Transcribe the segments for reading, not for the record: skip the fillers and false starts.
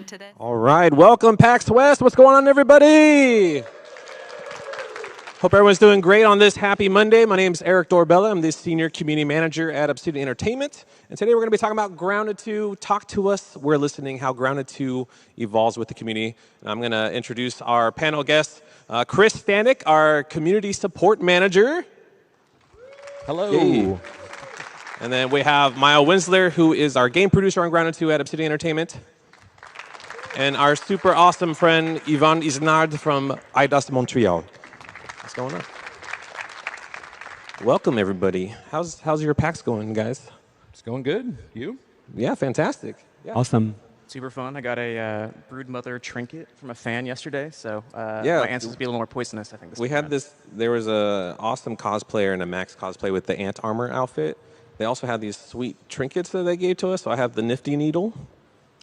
to this. All right, welcome PAX West. What's going on, everybody? Hope everyone's doing great on this happy Monday. My name is Aarik Dorobiala. I'm the Senior Community Manager at Obsidian Entertainment. And today we're going to be talking about Grounded 2. Talk to us. We're listening how Grounded 2 evolves with the community. And I'm going to introduce our panel guest, Chris Stanick, our Community Support Manager. Hello. Yay. And then we have Winzeler, who is our game producer on Grounded 2 at Obsidian Entertainment. And our super awesome friend, Yvan Isnard from wildest Montreal. What's going on? Welcome, everybody. How's your PAX going, guys? It's going good. You? Yeah, fantastic. Yeah. Awesome. Super fun. I got a broodmother trinket from a fan yesterday, so yeah, my answers will be a little more poisonous, I think. We had this. There was a awesome cosplayer in a Max cosplay with the ant armor outfit. They also had these sweet trinkets that they gave to us. So I have the nifty needle.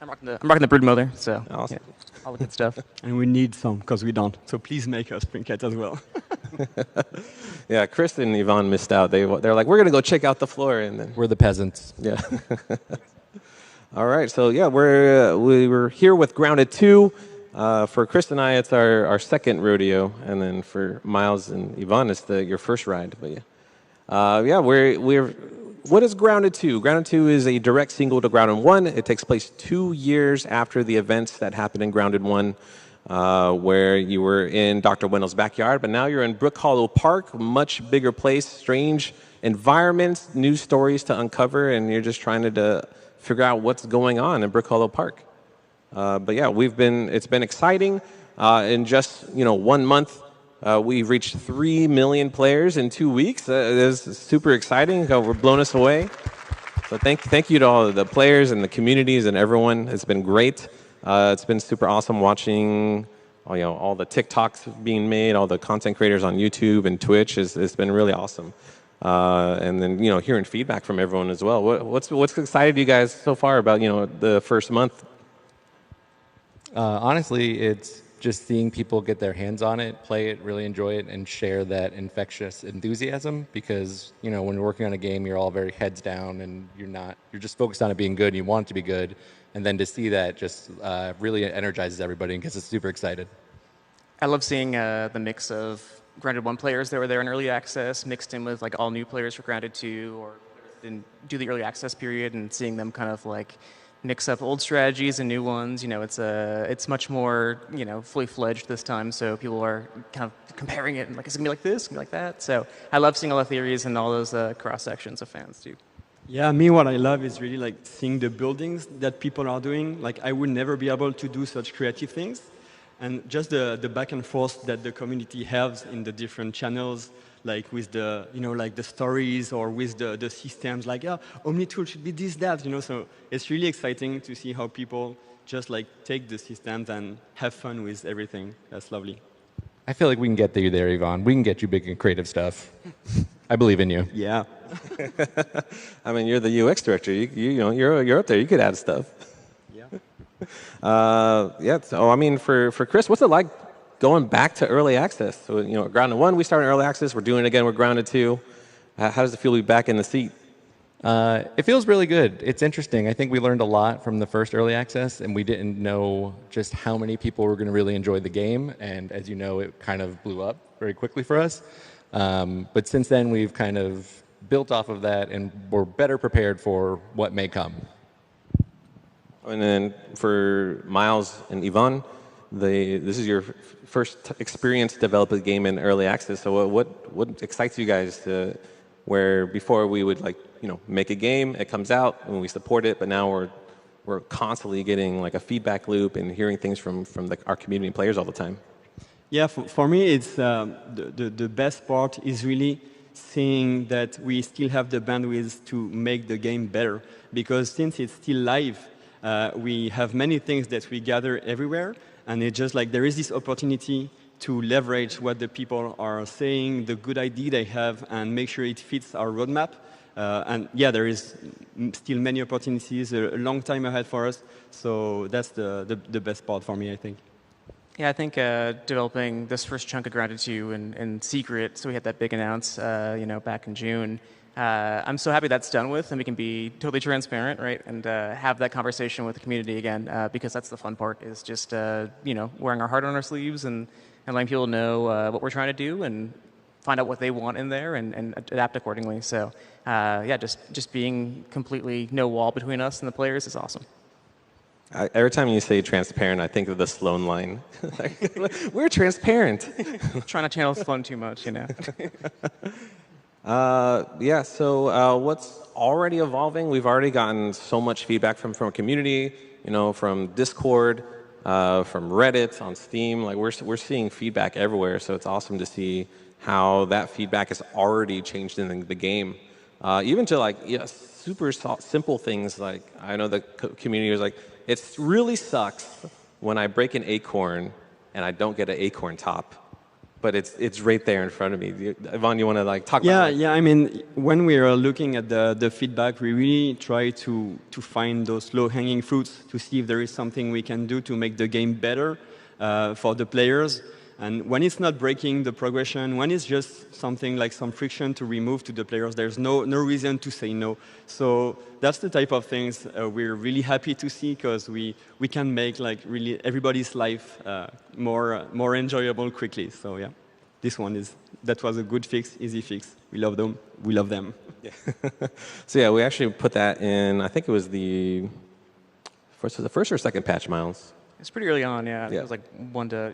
I'm rocking the broodmother, so awesome. Yeah, all the good stuff. And we need some, because we don't. So please make us trinket as well. Yeah, Chris and Yvonne missed out. They're like, we're going to go check out the floor. And then We're the peasants. yeah. All right, so yeah, we were here with Grounded 2. For Chris and I, it's our second rodeo, and then for Miles and Yvonne, it's your first ride. But yeah, we're what is Grounded 2? Grounded 2 is a direct sequel to Grounded 1. It takes place 2 years after the events that happened in Grounded 1, where you were in Dr. Wendell's backyard, but now you're in Brookhollow Park, much bigger place, strange environments, new stories to uncover, and you're just trying to figure out what's going on in Brookhollow Park. But yeah, it's been exciting. In just 1 month, we've reached 3 million players in 2 weeks. It is super exciting. We're blown us away. So thank you to all of the players and the communities and everyone. It's been great. It's been super awesome watching all the TikToks being made, all the content creators on YouTube and Twitch. It's been really awesome. And then hearing feedback from everyone as well. What's excited you guys so far about the first month? Honestly, it's just seeing people get their hands on it, play it, really enjoy it, and share that infectious enthusiasm. Because when you're working on a game, you're all very heads down, and you're just focused on it being good. And you want it to be good, and then to see that just really energizes everybody and gets us super excited. I love seeing the mix of Grounded 1 players that were there in early access mixed in with like all new players for Grounded 2, or didn't do the early access period, and seeing them kind of like mix up old strategies and new ones. It's much more fully fledged this time, so people are kind of comparing it and like, is it gonna be like this, it's gonna be like that. So I love seeing all the theories and all those cross sections of fans too. Yeah, me, what I love is really like seeing the buildings that people are doing. Like, I would never be able to do such creative things. And just the back and forth that the community has in the different channels, like with the, like the stories or with the systems, like, yeah, Omni-tool should be this, that, So it's really exciting to see how people just like take the systems and have fun with everything. That's lovely. I feel like we can get you there, Yvonne. We can get you big and creative stuff. I believe in you. Yeah. I mean, you're the UX director. You're up there. You could add stuff. Yeah. Yeah. So I mean, for Chris, what's it like going back to early access? So Grounded 1, we started in early access. We're doing it again with Grounded 2. How does it feel to be back in the seat? It feels really good. It's interesting. I think we learned a lot from the first early access, and we didn't know just how many people were going to really enjoy the game. And as you know, it kind of blew up very quickly for us. But since then, we've kind of built off of that, and we're better prepared for what may come. And then for Miles and Yvonne, this is your first experience developing a game in early access. So what excites you guys to where before we would make a game, it comes out and we support it, but now we're constantly getting like a feedback loop and hearing things from our community and players all the time. Yeah, for me, it's the best part is really seeing that we still have the bandwidth to make the game better. Because since it's still live, we have many things that we gather everywhere, and it's just like there is this opportunity to leverage what the people are saying, the good idea they have, and make sure it fits our roadmap. And yeah, there is still many opportunities, a long time ahead for us. So that's the best part for me, I think. Yeah, I think developing this first chunk of Grounded 2 in secret, so we had that big announce, back in June, I'm so happy that's done with, and we can be totally transparent, right, and have that conversation with the community again, because that's the fun part, is just wearing our heart on our sleeves and letting people know what we're trying to do and find out what they want in there and adapt accordingly. So just being completely no wall between us and the players is awesome. Every time you say transparent, I think of the Sloan line. We're transparent. Trying to channel Sloan too much, So what's already evolving? We've already gotten so much feedback from our community, from Discord, from Reddit, on Steam. Like we're seeing feedback everywhere, so it's awesome to see how that feedback has already changed in the game. Even to super simple things like, I know the community was like, it really sucks when I break an acorn and I don't get an acorn top. But it's right there in front of me. Yvan, you want to talk about? Yeah. I mean, when we are looking at the feedback, we really try to find those low-hanging fruits to see if there is something we can do to make the game better for the players. And when it's not breaking the progression, when it's just something like some friction to remove to the players, there's no reason to say no. So that's the type of things we're really happy to see, because we can make really everybody's life more enjoyable quickly. So yeah, that was a good fix, easy fix. We love them. We love them. Yeah. So yeah, we actually put that in. I think it was the first or second patch, Miles. It's pretty early on, yeah. It was like 1 to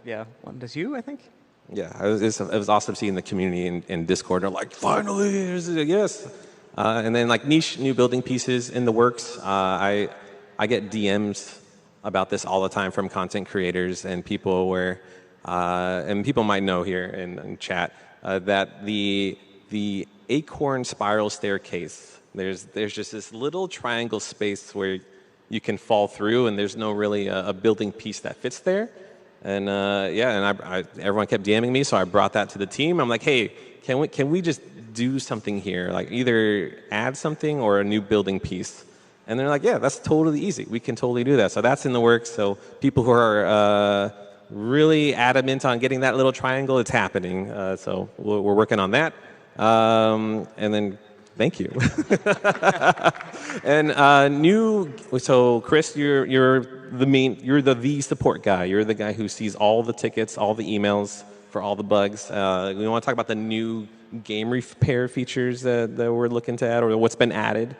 2, I think. Yeah, it was awesome seeing the community in Discord. They're like, finally, yes. And then niche new building pieces in the works. I get DMs about this all the time from content creators and people and people might know here in chat that the acorn spiral staircase. There's just this little triangle space where you can fall through, and there's no really a building piece that fits there. And everyone kept DMing me, so I brought that to the team. I'm like, hey, can we just do something here? Either add something or a new building piece. And they're like, yeah, that's totally easy. We can totally do that. So that's in the works. So people who are really adamant on getting that little triangle, it's happening. So we're working on that. And then thank you. And so Chris, you're the support guy. You're the guy who sees all the tickets, all the emails for all the bugs. We want to talk about the new game repair features that we're looking to add, or what's been added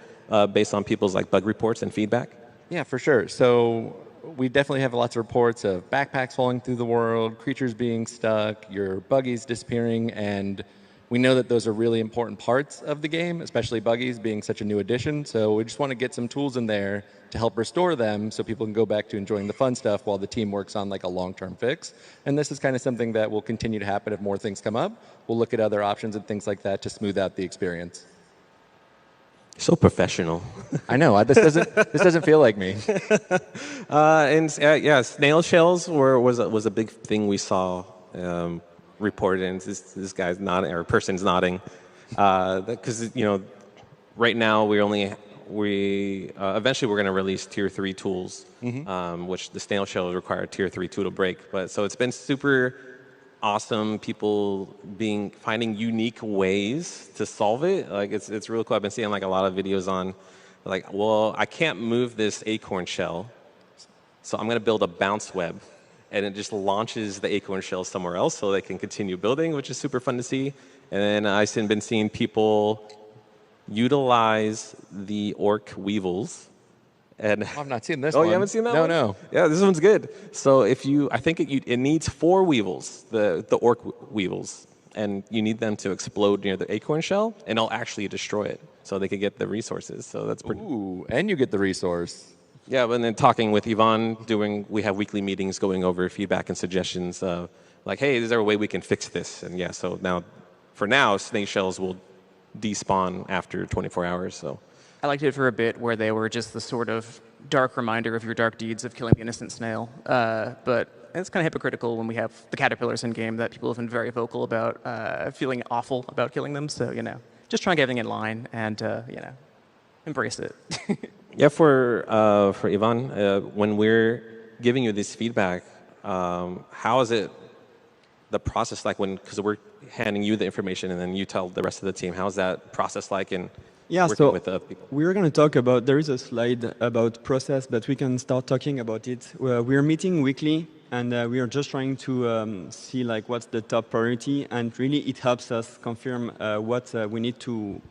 based on people's bug reports and feedback. Yeah, for sure. So we definitely have lots of reports of backpacks falling through the world, creatures being stuck, your buggies disappearing, and we know that those are really important parts of the game, especially buggies being such a new addition. So we just want to get some tools in there to help restore them so people can go back to enjoying the fun stuff while the team works on a long-term fix. And this is kind of something that will continue to happen if more things come up. We'll look at other options and things like that to smooth out the experience. So professional. I know. This doesn't feel like me. Snail shells was a big thing we saw reported, and this guy's nodding, or person's nodding, because right now eventually we're going to release tier 3 tools, which the snail shell require a tier 3 tool to break. But so it's been super awesome. People finding unique ways to solve it. It's really cool. I've been seeing a lot of videos on well, I can't move this acorn shell, so I'm going to build a bounce web. And it just launches the acorn shell somewhere else so they can continue building, which is super fun to see. And then I've been seeing people utilize the orc weevils. And I've not seen this one. Oh, you haven't seen that one? No. Yeah, this one's good. So I think it needs 4 weevils, the orc weevils. And you need them to explode near the acorn shell, and it'll actually destroy it so they can get the resources. So that's pretty. Ooh, and you get the resource. Yeah, and then talking with Yvan, we have weekly meetings going over feedback and suggestions. Hey, is there a way we can fix this? And yeah, so for now, snake shells will despawn after 24 hours. So I liked it for a bit where they were just the sort of dark reminder of your dark deeds of killing the innocent snail. But it's kind of hypocritical when we have the caterpillars in game that people have been very vocal about feeling awful about killing them. So just trying to get everything in line and embrace it. Yeah, for Yvan, when we're giving you this feedback, how is it the process like when, because we're handing you the information and then you tell the rest of the team, how's that process like in working with the other people? We're going to talk about, there is a slide about process, but we can start talking about it. We're meeting weekly, and we are just trying to see like what's the top priority, and really it helps us confirm what we need to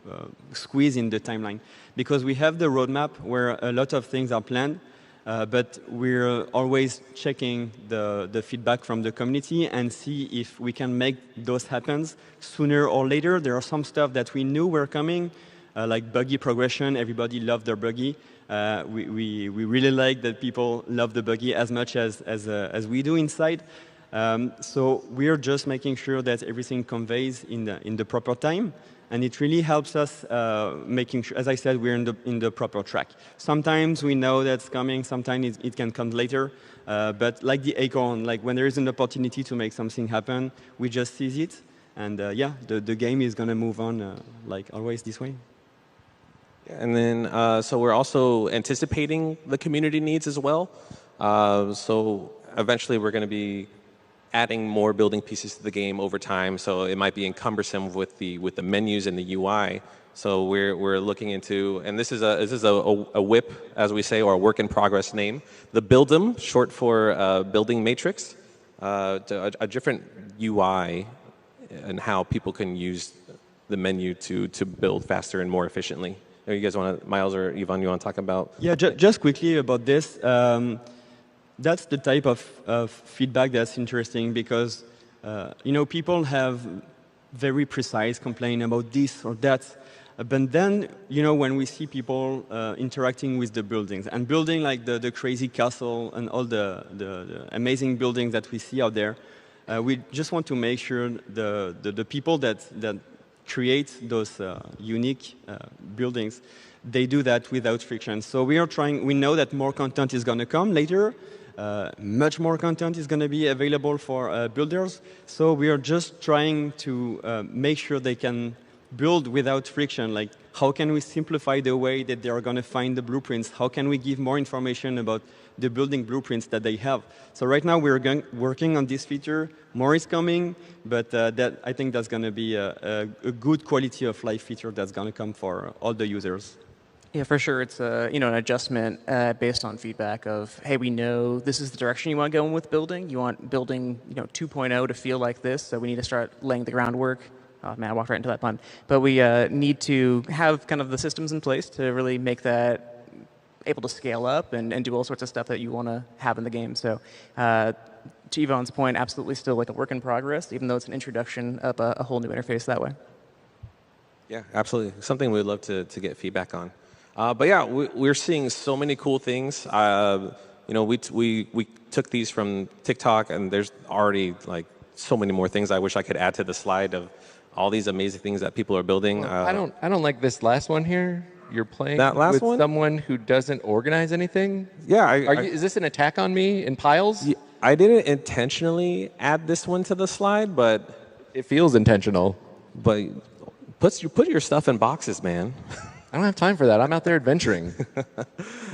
squeeze in the timeline. Because we have the roadmap where a lot of things are planned, but we're always checking the feedback from the community and see if we can make those happen sooner or later. There are some stuff that we knew were coming, like buggy progression. Everybody loved their buggy. We really like that people love the buggy as much as we do inside. So we're just making sure that everything conveys in the proper time. And it really helps us making sure, as I said, we're in the proper track. Sometimes we know that's coming, sometimes it can come later. But like the acorn, like when there is an opportunity to make something happen, we just seize it. And yeah, the game is going to move on like always this way. And then, so we're also anticipating the community needs as well. So eventually we're going to be adding more building pieces to the game over time. So it might be cumbersome with the menus and the UI. So we're looking into, and this is a WIP, as we say, or a work in progress name. The Build'em, short for building matrix, a different UI and how people can use the menu to build faster and more efficiently. You guys want to, Miles or Yvan, you want to talk about? Yeah, just quickly about this. That's the type of feedback that's interesting because, people have very precise complaint about this or that. But then, when we see people interacting with the buildings and building like the crazy castle and all the amazing buildings that we see out there, we just want to make sure the people that create those unique buildings, they do that without friction. So we know that more content is going to come later. Much more content is going to be available for builders. So we are just trying to make sure they can build without friction. Like, how can we simplify the way that they are going to find the blueprints? How can we give more information about the building blueprints that they have? So right now we're working on this feature. More is coming, but I think that's going to be a good quality of life feature that's going to come for all the users. Yeah, for sure. It's an adjustment based on feedback of, hey, we know this is the direction you want to go in with building. You want building 2.0 to feel like this, so we need to start laying the groundwork. Oh man, I walked right into that pun. But we need to have kind of the systems in place to really make that able to scale up and do all sorts of stuff that you want to have in the game. So to Yvonne's point, absolutely still like a work in progress, even though it's an introduction of a whole new interface that way. Yeah, absolutely. Something we'd love to get feedback on. But yeah, we're seeing so many cool things. We took these from TikTok, and there's already like so many more things I wish I could add to the slide of all these amazing things that people are building. Well, I don't like this last one here. You're playing that last with one? someone who doesn't organize anything? Yeah. Is this an attack on me in piles? I didn't intentionally add this one to the slide, but it feels intentional. But put your stuff in boxes, man. I don't have time for that. I'm out there adventuring.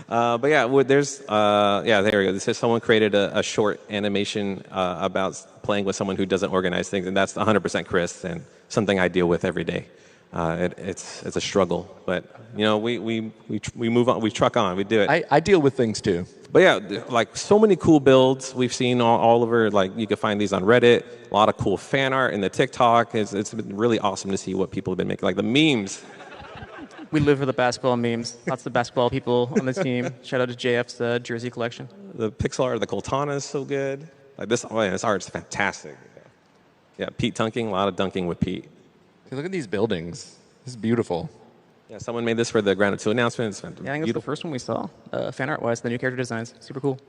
But yeah, there we go. This says someone created a short animation about playing with someone who doesn't organize things, and that's 100% Chris, and something I deal with every day. It's a struggle, but we move on, we truck on, we do it. I deal with things too. But yeah, like so many cool builds we've seen all over. Like you can find these on Reddit. A lot of cool fan art in the TikTok. It's been really awesome to see what people have been making, like the memes. We live for the basketball memes. Lots of basketball people on the team. Shout out to JF's jersey collection. The pixel art of the Coltana is so good. Like this art's fantastic. Yeah, Pete dunking, a lot of dunking with Pete. Hey, look at these buildings. This is beautiful. Yeah, someone made this for the Grounded 2 announcement. It's I think it's the first one we saw, fan art-wise, the new character designs. Super cool.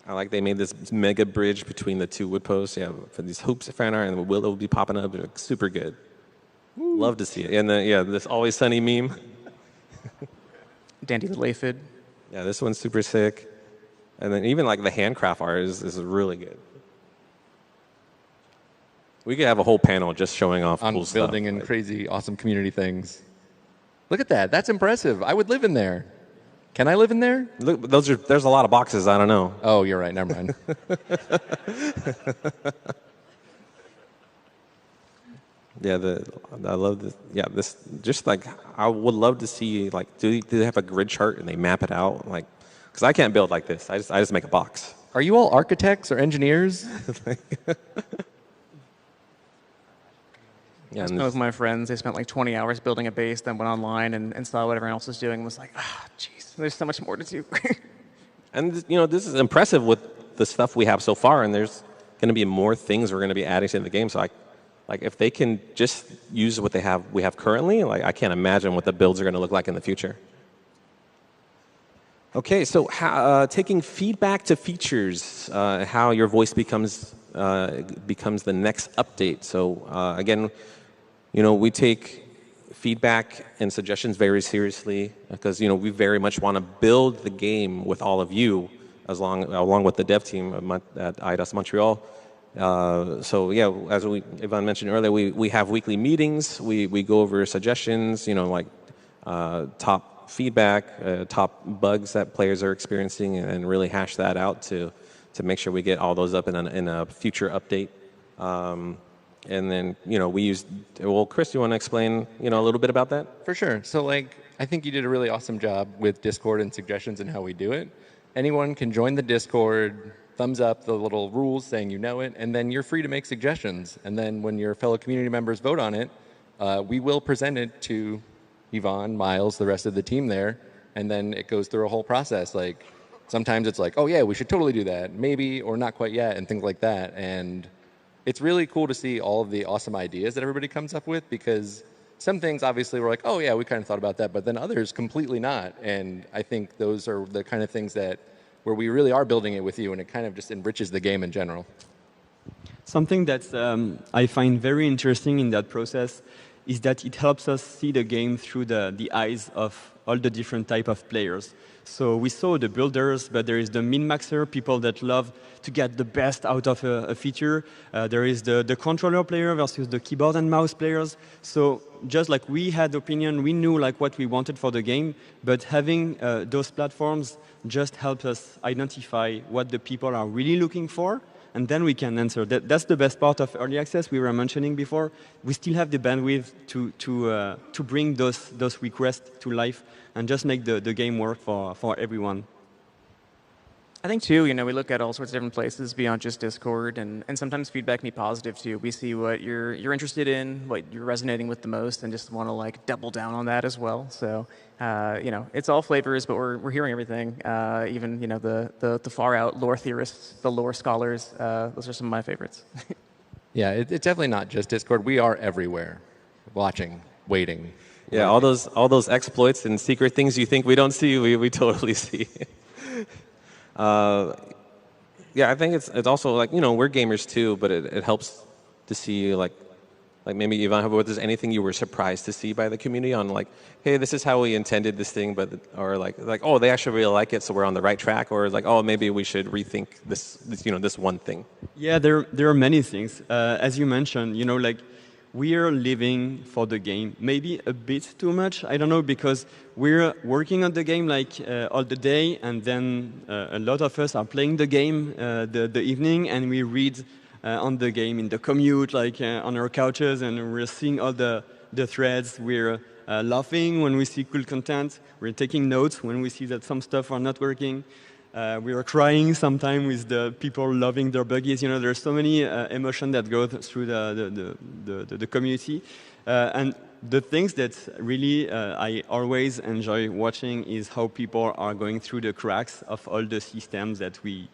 I like they made this mega bridge between the two wood posts. Yeah, for these hoops of fan art, and the willow will be popping up. It's super good. Woo. Love to see it. And this Always Sunny meme. Dandy the Laphid. Yeah, this one's super sick. And then even like the handcraft art is really good. We could have a whole panel just showing off on cool building stuff. and crazy, awesome community things. Look at that. That's impressive. I would live in there. Can I live in there? Look, there's a lot of boxes. I don't know. Oh, you're right. Never mind. Yeah, I love this. Yeah, this just like I would love to see like do they have a grid chart and they map it out like because I can't build like this. I just make a box. Are you all architects or engineers? Yeah, I spent with my friends. They spent like 20 hours building a base, then went online and saw what everyone else was doing and was like, jeez, there's so much more to do. and you know this is impressive with the stuff we have so far, and there's going to be more things we're going to be adding to the game. So like if they can just use what we have currently, like I can't imagine what the builds are going to look like in the future. Okay, so taking feedback to features, how your voice becomes the next update. So again, you know, we take feedback and suggestions very seriously because you know we very much want to build the game with all of you, along with the dev team at IDOS Montreal. So yeah, as Yvan mentioned earlier, we have weekly meetings. We go over suggestions, you know, like top feedback, top bugs that players are experiencing, and really hash that out to make sure we get all those up in a future update. And then, you know, Chris, you want to explain, you know, a little bit about that? For sure. So, like, I think you did a really awesome job with Discord and suggestions and how we do it. Anyone can join the Discord, thumbs up the little rules saying you know it, and then you're free to make suggestions. And then when your fellow community members vote on it, we will present it to Yvan, Miles, the rest of the team there, and then it goes through a whole process. Like, sometimes it's like, oh, yeah, we should totally do that, maybe, or not quite yet, and things like that. And it's really cool to see all of the awesome ideas that everybody comes up with, because some things obviously we're like, oh yeah, we kind of thought about that, but then others completely not. And I think those are the kind of things where we really are building it with you, and it kind of just enriches the game in general. Something that I find very interesting in that process is that it helps us see the game through the eyes of all the different type of players. So we saw the builders, but there is the min-maxer, people that love to get the best out of a feature. There is the controller player versus the keyboard and mouse players. So just like we had opinion, we knew like what we wanted for the game, but having those platforms just helps us identify what the people are really looking for, and then we can answer. That's the best part of early access we were mentioning before. We still have the bandwidth to bring those requests to life and just make the game work for everyone. I think, too, you know, we look at all sorts of different places beyond just Discord, and sometimes feedback can be positive, too. We see what you're interested in, what you're resonating with the most, and just want to, like, double down on that as well. So, you know, it's all flavors, but we're hearing everything. Even, you know, the far-out lore theorists, the lore scholars, those are some of my favorites. Yeah, it's definitely not just Discord. We are everywhere, watching, waiting. Yeah, all those exploits and secret things you think we don't see, we totally see. Yeah, I think it's also like, you know, we're gamers too, but it helps to see like maybe Yvan, if there's anything you were surprised to see by the community on like, hey, this is how we intended this thing, but or like oh, they actually really like it, so we're on the right track, or like, oh, maybe we should rethink this you know, this one thing. Yeah, there are many things. As you mentioned, you know, like, we are living for the game, maybe a bit too much, I don't know, because we're working on the game like all the day, and then a lot of us are playing the game the evening, and we read on the game in the commute, like on our couches, and we're seeing all the threads. We're laughing when we see cool content. We're taking notes when we see that some stuff are not working. We are crying sometimes with the people loving their buggies. You know, there's so many emotions that go through the community. And the things that really I always enjoy watching is how people are going through the cracks of all the systems that we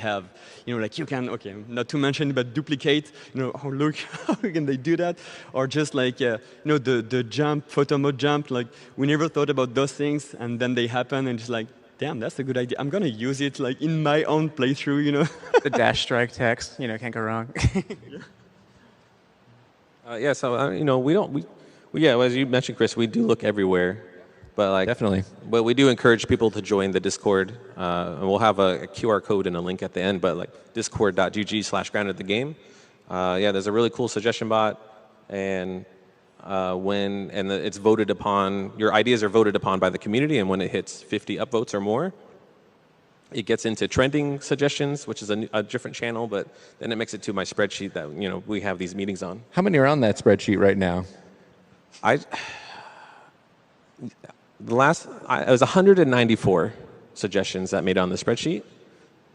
have. You know, like you can, okay, not to mention, but duplicate. You know, oh look, how can they do that? Or just like you know, the jump, photo mode jump. Like we never thought about those things, and then they happen, and just like, damn, that's a good idea. I'm gonna use it like in my own playthrough, you know. The dash strike text, you know, can't go wrong. Yeah, so you know, yeah, as you mentioned, Chris, we do look everywhere, but like Definitely. But we do encourage people to join the Discord, and we'll have a QR code and a link at the end. But like discord.gg/groundedthegame. Yeah, there's a really cool suggestion bot, and it's voted upon. Your ideas are voted upon by the community, and when it hits 50 upvotes or more, It gets into trending suggestions, which is a different channel, but then it makes it to my spreadsheet that we have these meetings on. How many are on that spreadsheet right now? It was 194 suggestions that made on the spreadsheet,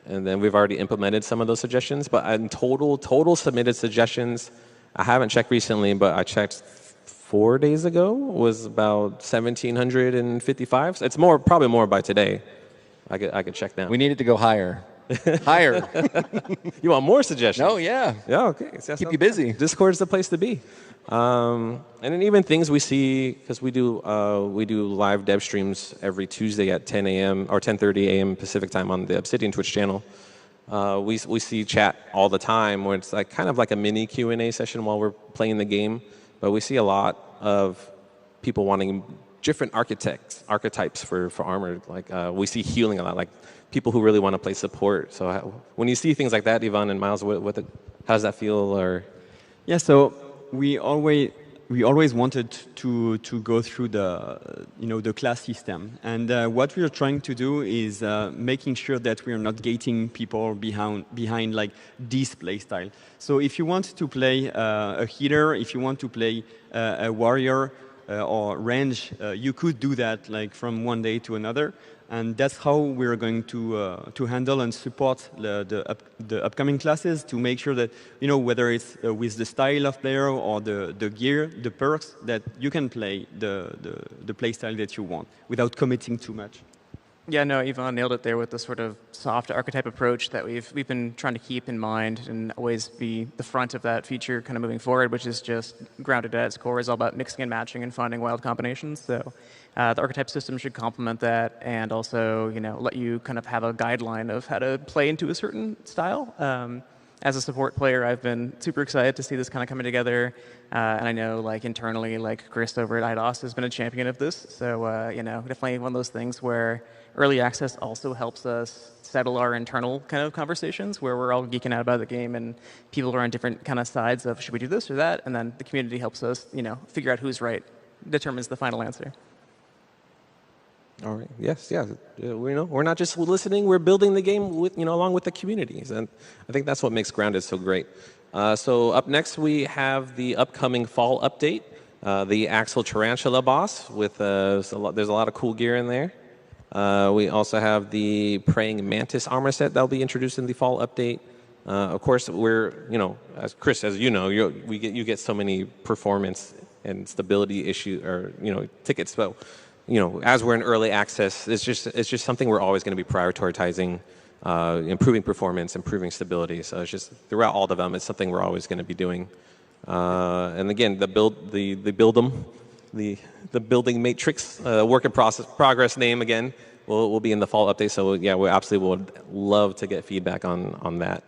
and then we've already implemented some of those suggestions. But in total submitted suggestions, I haven't checked recently, but I checked 4 days ago, was about 1,755. So it's probably more by today. I could check now. We need it to go higher. Higher. You want more suggestions? Oh, yeah. Yeah, okay. Keep you busy. Discord's the place to be. And then even things we see, because we do live dev streams every Tuesday at 10 a.m. or 10:30 a.m. Pacific time on the Obsidian Twitch channel. We see chat all the time where it's like kind of like a mini Q&A session while we're playing the game. But we see a lot of people wanting different archetypes for armor. Like we see healing a lot, like people who really want to play support. So when you see things like that, Yvan and Miles, how does that feel? Or yeah, so we always wanted to go through the class system, and what we are trying to do is making sure that we are not gating people behind like this play style. So if you want to play a healer, if you want to play a warrior or range, you could do that like from one day to another. And that's how we're going to handle and support the upcoming classes to make sure that, whether it's with the style of player or the gear, the perks, that you can play the play style that you want without committing too much. Yeah, no, Yvan nailed it there with the sort of soft archetype approach that we've been trying to keep in mind and always be the front of that feature kind of moving forward, which is just grounded at its core is all about mixing and matching and finding wild combinations. So the archetype system should complement that and also, let you kind of have a guideline of how to play into a certain style. As a support player, I've been super excited to see this kind of coming together. And I know, like, internally, like, Chris over at IDOS has been a champion of this. So, definitely one of those things where early access also helps us settle our internal kind of conversations where we're all geeking out about the game and people are on different kind of sides of should we do this or that? And then the community helps us, figure out who's right, determines the final answer. All right. Yes. Yeah. We're not just listening. We're building the game with along with the communities, and I think that's what makes Grounded so great. So up next we have the upcoming fall update, the Axel Tarantula boss with there's a lot of cool gear in there. We also have the Praying Mantis armor set that will be introduced in the fall update. Of course, we're as Chris, as you get so many performance and stability tickets. So as we're in early access, it's just something we're always going to be prioritizing, improving performance, improving stability. So it's just throughout all development, it's something we're always going to be doing. And again, the building matrix, work in progress name again, will be in the fall update. So yeah, we absolutely would love to get feedback on that.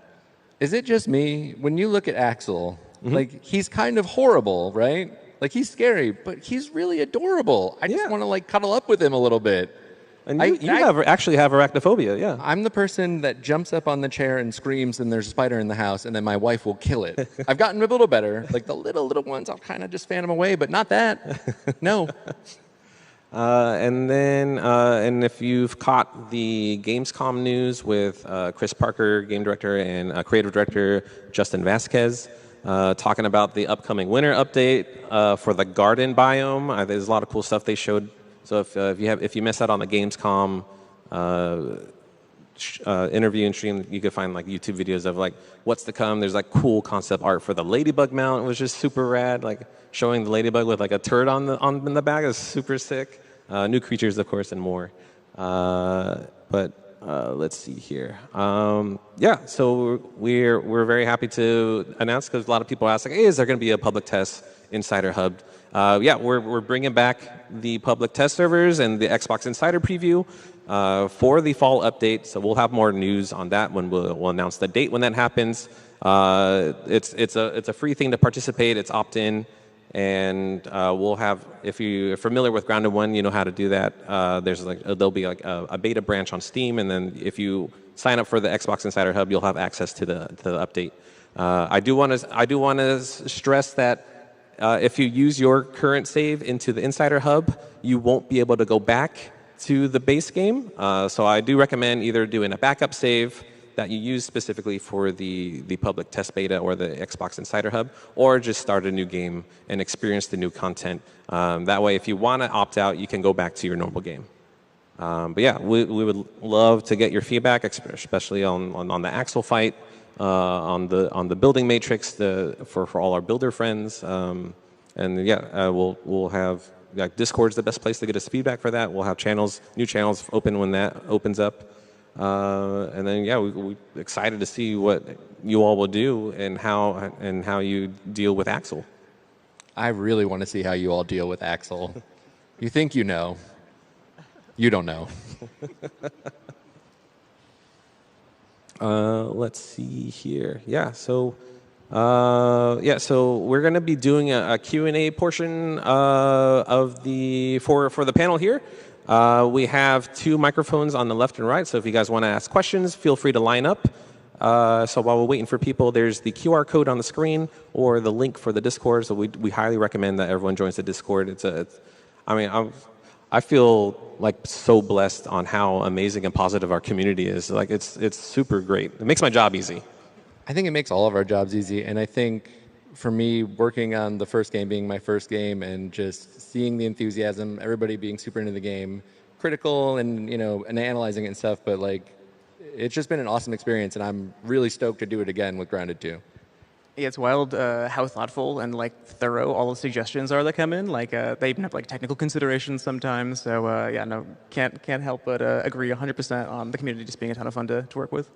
Is it just me? When you look at Axel, like he's kind of horrible, right? Like he's scary, but he's really adorable. I just want to like cuddle up with him a little bit. And you actually have arachnophobia, yeah. I'm the person that jumps up on the chair and screams and there's a spider in the house and then my wife will kill it. I've gotten a little better. Like the little ones, I'll kind of just fan them away, but not that. No. And if you've caught the Gamescom news with Chris Parker, game director, and creative director Justin Vasquez, talking about the upcoming winter update for the garden biome. There's a lot of cool stuff they showed. So if you missed out on the Gamescom interview and stream, you could find like YouTube videos of like what's to come. There's like cool concept art for the ladybug mount. It was just super rad. Like showing the ladybug with like a turret on the back is super sick. New creatures, of course, and more. Let's see here. So we're very happy to announce because a lot of people ask, like, hey, is there going to be a public test Insider Hub? We're bringing back the public test servers and the Xbox Insider preview for the fall update. So we'll have more news on that when we'll announce the date when that happens. It's a free thing to participate. It's opt-in. And we'll have, if you're familiar with Grounded 1, you know how to do that. There'll be like a beta branch on Steam, and then if you sign up for the Xbox Insider Hub, you'll have access to the update. I do want to stress that if you use your current save into the Insider Hub, you won't be able to go back to the base game. So I do recommend either doing a backup save that you use specifically for the public test beta or the Xbox Insider Hub, or just start a new game and experience the new content. That way, if you want to opt out, you can go back to your normal game. But yeah, we would love to get your feedback, especially on the Axel fight, on the building matrix, for all our builder friends. And yeah, we'll have Discord's the best place to get us feedback for that. We'll have new channels open when that opens up. And then yeah, we're excited to see what you all will do and how you deal with Axel. I really want to see how you all deal with Axel. You think you know. You don't know. Let's see here. Yeah, so we're going to be doing a Q&A portion for the panel here. We have 2 microphones on the left and right, so if you guys want to ask questions, feel free to line up. So while we're waiting for people, there's the QR code on the screen or the link for the Discord. So we highly recommend that everyone joins the Discord. I feel like so blessed on how amazing and positive our community is. Like it's super great. It makes my job easy. I think it makes all of our jobs easy, and I think for me, working on the first game being my first game and just seeing the enthusiasm, everybody being super into the game, critical and and analyzing it and stuff, but like it's just been an awesome experience, and I'm really stoked to do it again with Grounded 2. Yeah, it's wild how thoughtful and like thorough all the suggestions are that come in. Like they even have like technical considerations sometimes. So can't help but agree 100% on the community just being a ton of fun to work with.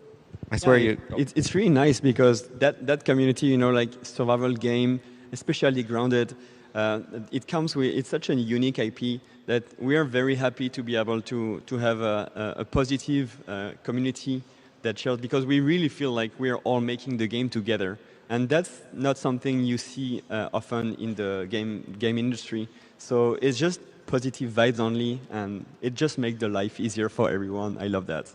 I swear it's really nice because that community, like survival game, especially Grounded, it's such a unique IP that we are very happy to be able to have a positive community that shares, because we really feel like we are all making the game together. And that's not something you see often in the game industry. So it's just positive vibes only, and it just makes the life easier for everyone. I love that.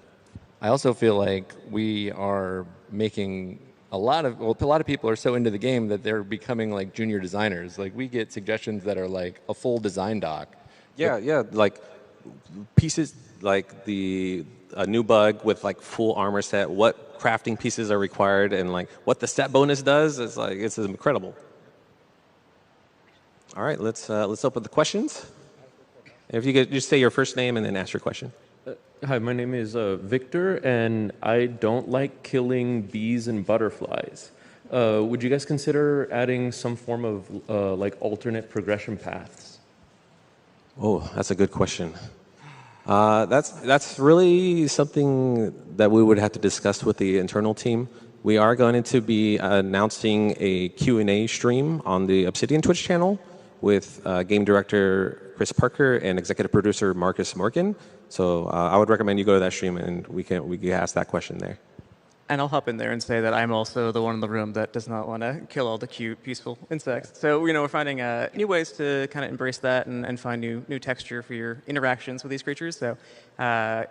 I also feel like we are making a lot of people are so into the game that they're becoming like junior designers. Like we get suggestions that are like a full design doc. Yeah, like pieces like a new bug with like full armor set, what crafting pieces are required, and like what the set bonus does. It's incredible. All right, let's open the questions. If you could just say your first name and then ask your question. Hi, my name is Victor, and I don't like killing bees and butterflies. Would you guys consider adding some form of like alternate progression paths? Oh, that's a good question. That's really something that we would have to discuss with the internal team. We are going to be announcing a Q&A stream on the Obsidian Twitch channel with game director Chris Parker and executive producer Marcus Morgan. So I would recommend you go to that stream and we can ask that question there. And I'll hop in there and say that I'm also the one in the room that does not want to kill all the cute, peaceful insects. So we're finding new ways to kind of embrace that and find new texture for your interactions with these creatures. So I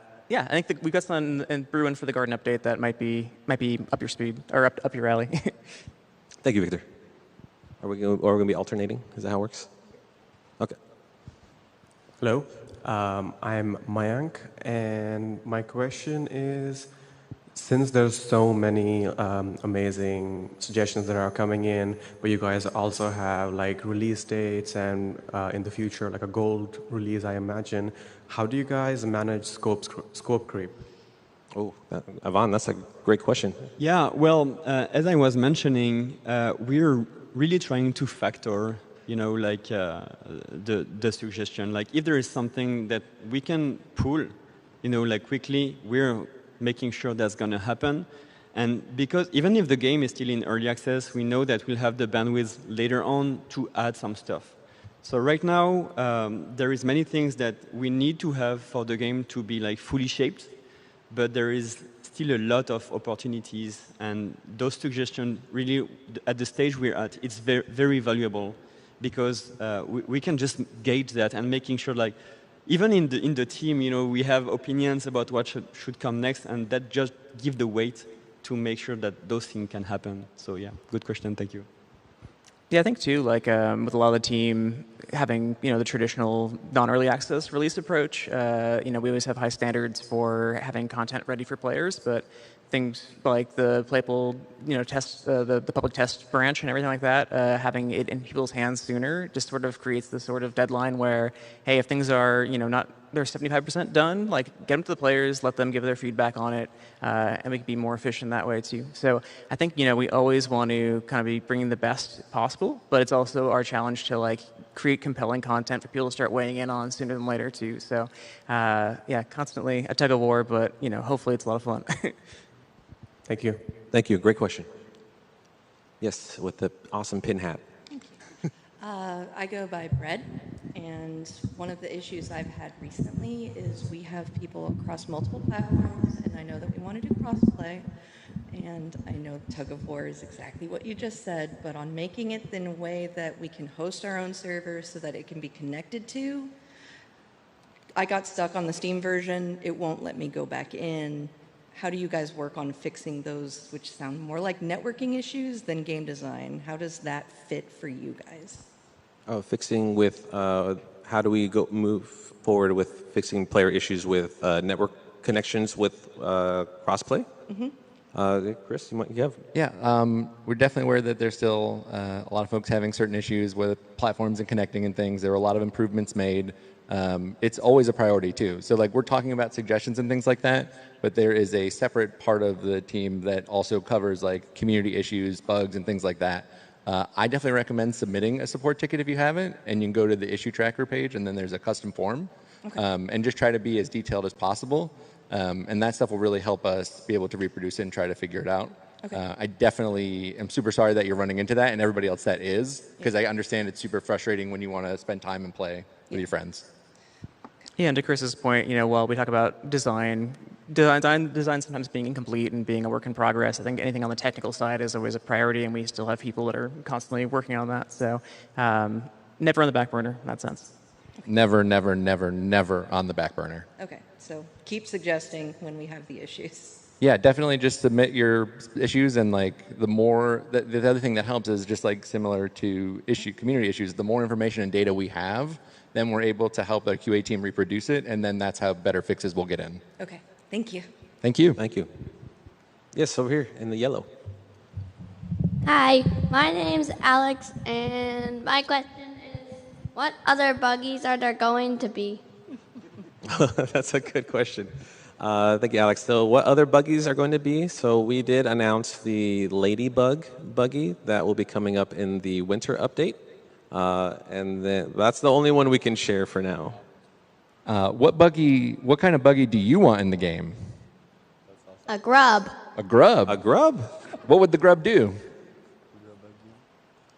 think we've got something in brewing for the garden update that might be up your speed or up your alley. Thank you, Victor. Are we going to be alternating? Is that how it works? Okay. Hello, I'm Mayank, and my question is, since there's so many amazing suggestions that are coming in, but you guys also have like release dates and in the future like a gold release, I imagine, how do you guys manage scope creep? Oh, Yvan, that's a great question. Yeah, well, as I was mentioning, we're really trying to factor the suggestion. Like if there is something that we can pull, quickly, we're making sure that's going to happen. And because even if the game is still in early access, we know that we'll have the bandwidth later on to add some stuff. So right now, there is many things that we need to have for the game to be like fully shaped, but there is still a lot of opportunities, and those suggestions really, at the stage we're at, it's very, very valuable, because we can just gauge that and making sure, like, even in the team, we have opinions about what should come next, and that just give the weight to make sure that those things can happen. So yeah, good question, thank you. Yeah, I think too, like with a lot of the team having, the traditional non-early access release approach, we always have high standards for having content ready for players, but things like the playable, test, the public test branch and everything like that, having it in people's hands sooner just sort of creates this sort of deadline where, hey, if things are, not they're 75% done, like get them to the players, let them give their feedback on it, and we can be more efficient that way too. So I think, we always want to kind of be bringing the best possible, but it's also our challenge to like create compelling content for people to start weighing in on sooner than later too. So yeah, constantly a tug of war, but hopefully it's a lot of fun. Thank you. Thank you. Great question. Yes, with the awesome pin hat. Thank you. I go by Bread, and one of the issues I've had recently is we have people across multiple platforms, and I know that we want to do crossplay, and I know tug of war is exactly what you just said, but on making it in a way that we can host our own server so that it can be connected to, I got stuck on the Steam version. It won't let me go back in. How do you guys work on fixing those, which sound more like networking issues than game design? How does that fit for you guys? Oh, fixing with, how do we move forward with fixing player issues with network connections with crossplay? Chris, you have? Yeah, we're definitely aware that there's still a lot of folks having certain issues with platforms and connecting and things. There are a lot of improvements made. It's always a priority too. So like we're talking about suggestions and things like that, but there is a separate part of the team that also covers like community issues, bugs, and things like that. I definitely recommend submitting a support ticket if you haven't, and you can go to the issue tracker page, and then there's a custom form, and just try to be as detailed as possible. And that stuff will really help us be able to reproduce it and try to figure it out. I definitely am super sorry that you're running into that, and everybody else that is, because I understand it's super frustrating when you want to spend time and play with your friends. Yeah, and to Chris's point, while we talk about design sometimes being incomplete and being a work in progress, I think anything on the technical side is always a priority, and we still have people that are constantly working on that. So never on the back burner in that sense. Never, never, never, never on the back burner. Okay, so keep suggesting when we have the issues. Yeah, definitely just submit your issues, and like the other thing that helps is just like similar to community issues, the more information and data we have, then we're able to help the QA team reproduce it, and then that's how better fixes will get in. Okay, thank you. Thank you. Thank you. Yes, over here in the yellow. Hi, my name's Alex, and my question is, what other buggies are there going to be? That's a good question. Thank you, Alex. So what other buggies are going to be? So we did announce the Ladybug buggy that will be coming up in the winter update. And then that's the only one we can share for now. What kind of buggy do you want in the game? A grub. A grub? A grub? What would the grub do?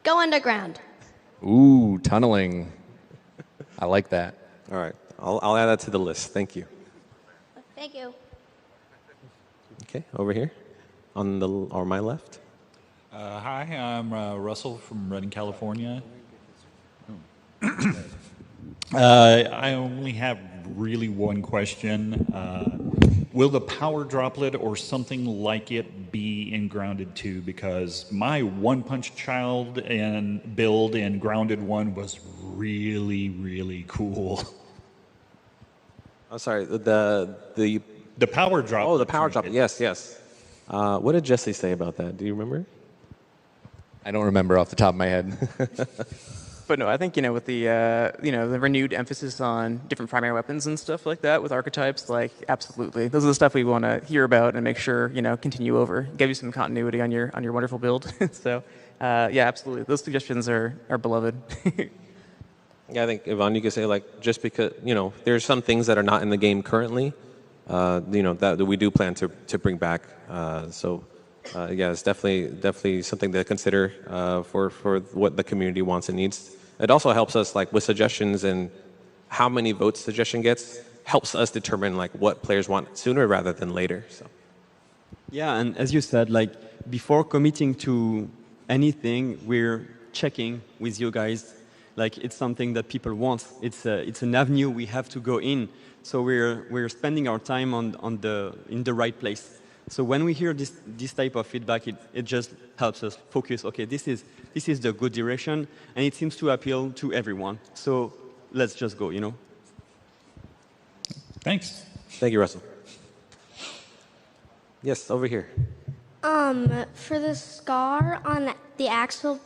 Go underground. Ooh, tunneling. I like that. All right. I'll add that to the list. Thank you. Thank you. Okay, over here on my left. Hi, I'm Russell from Redding, California. I only have really one question. Will the power droplet or something like it be in Grounded 2? Because my One Punch Child and build in Grounded 1 was really, really cool. Oh, sorry, the power drop. Oh, the power drop. Yes, yes. What did Jesse say about that? Do you remember? I don't remember off the top of my head. But no, I think, with the, the renewed emphasis on different primary weapons and stuff like that with archetypes, like, absolutely. Those are the stuff we want to hear about and make sure, continue over. Give you some continuity on your wonderful build. So, yeah, absolutely. Those suggestions are beloved. Yeah, I think, Yvonne, you could say, like, just because, there's some things that are not in the game currently, that we do plan to bring back. Yeah, it's definitely something to consider for what the community wants and needs. It also helps us, like, with suggestions, and how many votes suggestion gets helps us determine, like, what players want sooner rather than later. So. Yeah, and as you said, like, before committing to anything, we're checking with you guys. Like, it's something that people want. It's an avenue we have to go in. So we're spending our time in the right place. So when we hear this type of feedback, it just helps us focus. Okay, this is the good direction, and it seems to appeal to everyone. So let's just go. Thanks. Thank you, Russell. Yes, over here. For the scar on the axle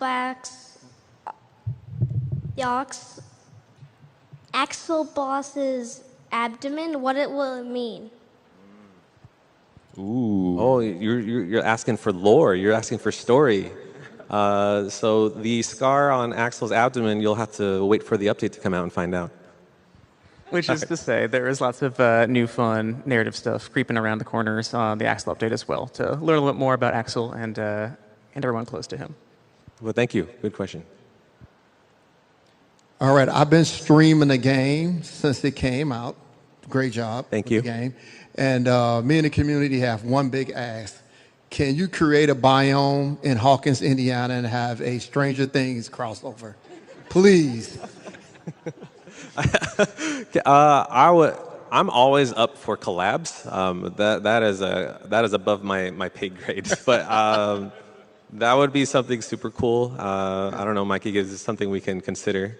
boss's abdomen, what will it mean? Ooh. Oh, you're asking for lore. You're asking for story. So the scar on Axel's abdomen, you'll have to wait for the update to come out and find out. Which is to say, there is lots of new fun narrative stuff creeping around the corners on the Axel update as well, to learn a little bit more about Axel and everyone close to him. Well, thank you. Good question. All right, I've been streaming the game since it came out. Great job. Thank you. The game. And me and the community have one big ask. Can you create a biome in Hawkins, Indiana, and have a Stranger Things crossover? Please. I'm always up for collabs. That is above my pay grade. But that would be something super cool. I don't know, Mikey, is this something we can consider?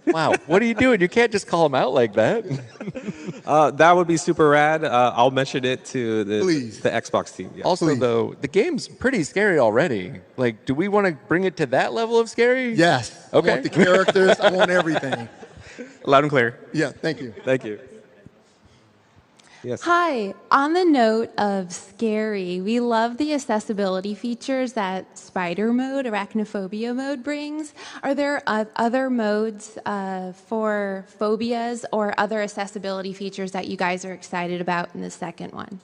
Wow, what are you doing? You can't just call him out like that. That would be super rad. I'll mention it to the Xbox team. Yeah. Also, though, the game's pretty scary already. Like, do we want to bring it to that level of scary? Yes. Okay. I want the characters. I want everything. Loud and clear. Yeah, thank you. Thank you. Yes. Hi. On the note of scary, we love the accessibility features that spider mode, arachnophobia mode brings. Are there other modes for phobias or other accessibility features that you guys are excited about in the second one?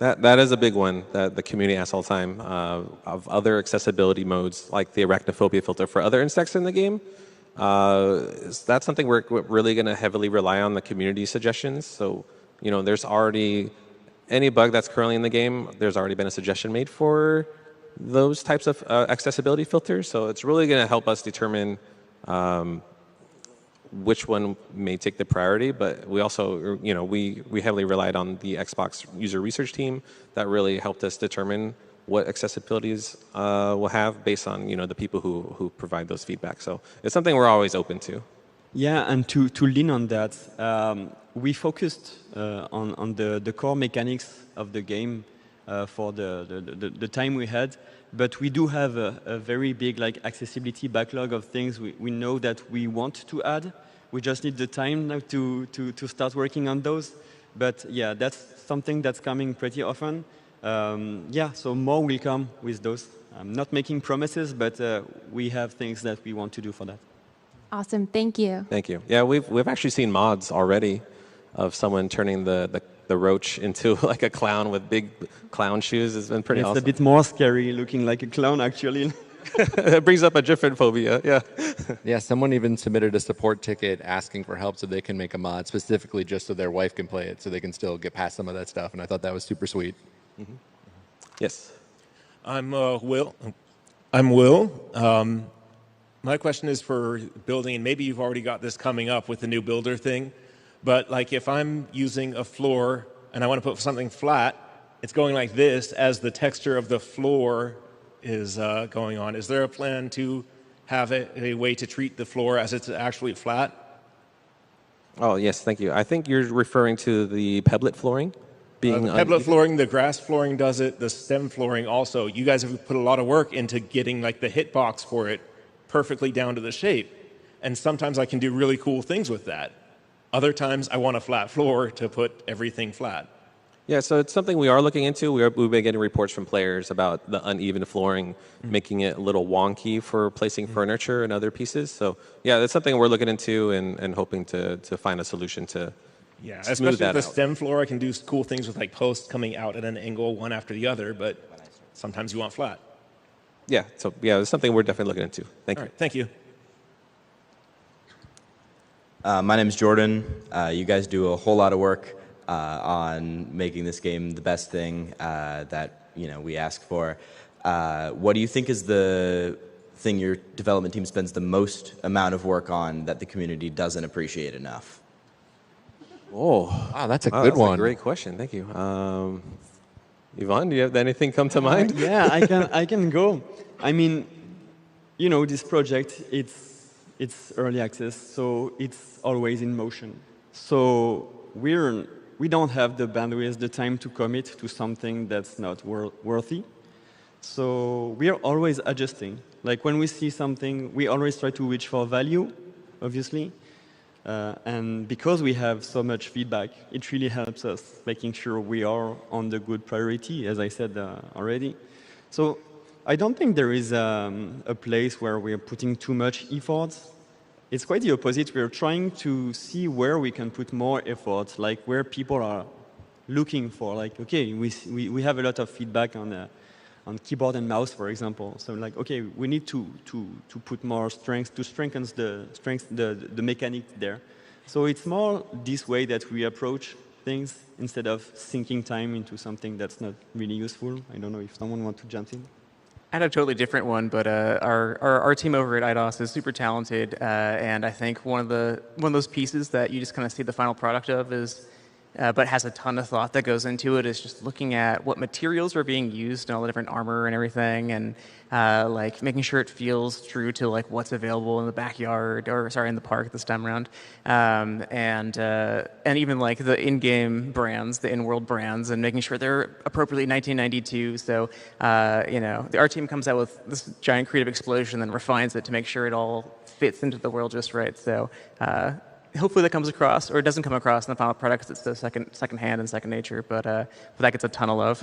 That is a big one that the community asks all the time, of other accessibility modes like the arachnophobia filter for other insects in the game. That's something we're really going to heavily rely on the community suggestions. So, there's already any bug that's currently in the game, there's already been a suggestion made for those types of accessibility filters. So it's really going to help us determine which one may take the priority. But we also, we heavily relied on the Xbox user research team that really helped us determine what accessibilities will have based on the people who provide those feedback. So it's something we're always open to. Yeah, and to lean on that, we focused on the core mechanics of the game for the time we had, but we do have a very big accessibility backlog of things we know that we want to add. We just need the time now to start working on those. But yeah, that's something that's coming pretty often. So more will come with those. I'm not making promises, but we have things that we want to do for that. Awesome. Thank you. Thank you. Yeah, we've actually seen mods already of someone turning the roach into like a clown with big clown shoes. It's been pretty awesome. It's a bit more scary looking like a clown, actually. It brings up a different phobia, yeah. Yeah, someone even submitted a support ticket asking for help so they can make a mod specifically just so their wife can play it, so they can still get past some of that stuff, and I thought that was super sweet. Mm-hmm. Yes. I'm Will. I'm Will. My question is for building, and maybe you've already got this coming up with the new builder thing, but like if I'm using a floor and I want to put something flat, it's going like this as the texture of the floor is going on. Is there a plan to have a way to treat the floor as it's actually flat? Oh, yes, thank you. I think you're referring to the pebblet flooring? The pebblet flooring, the grass flooring does it, the stem flooring also. You guys have put a lot of work into getting like the hitbox for it perfectly down to the shape. And sometimes I can do really cool things with that. Other times I want a flat floor to put everything flat. Yeah, so it's something we are looking into. We've been getting reports from players about the uneven flooring, making it a little wonky for placing furniture and other pieces. So yeah, that's something we're looking into and hoping to find a solution to especially with the stem floor, I can do cool things with like posts coming out at an angle one after the other, but sometimes you want flat. Yeah, so yeah, it's something we're definitely looking into. Thank you. Right, thank you. My name is Jordan. You guys do a whole lot of work on making this game the best thing that we ask for. What do you think is the thing your development team spends the most amount of work on that the community doesn't appreciate enough? Oh, wow, that's a good one. A great question. Thank you. Yvan, do you have anything come to mind? Yeah, I can go. I mean, you know, this project, it's early access, so it's always in motion. So we don't have the bandwidth, the time to commit to something that's not worthy. So we are always adjusting. Like when we see something, we always try to reach for value, obviously. And because we have so much feedback, it really helps us making sure we are on the good priority, as I said already. So I don't think there is a place where we are putting too much effort. It's quite the opposite. We are trying to see where we can put more effort, like where people are looking for. Like, okay, we have a lot of feedback on keyboard and mouse, for example. So like, okay, we need to put more strength to strengthen the mechanic there. So it's more this way that we approach things instead of sinking time into something that's not really useful. I don't know if someone wants to jump in. I had a totally different one, but our team over at IDOS is super talented, and I think one of those pieces that you just kind of see the final product of is, but has a ton of thought that goes into it, is just looking at what materials are being used and all the different armor and everything, and like making sure it feels true to like what's available in the backyard, or sorry, in the park this time around, and even like the in-game brands, the in-world brands, and making sure they're appropriately 1992. So you know, our team comes out with this giant creative explosion, and refines it to make sure it all fits into the world just right. So. Hopefully that comes across, or it doesn't come across in the final product because it's so second hand and second nature, but that gets a ton of love.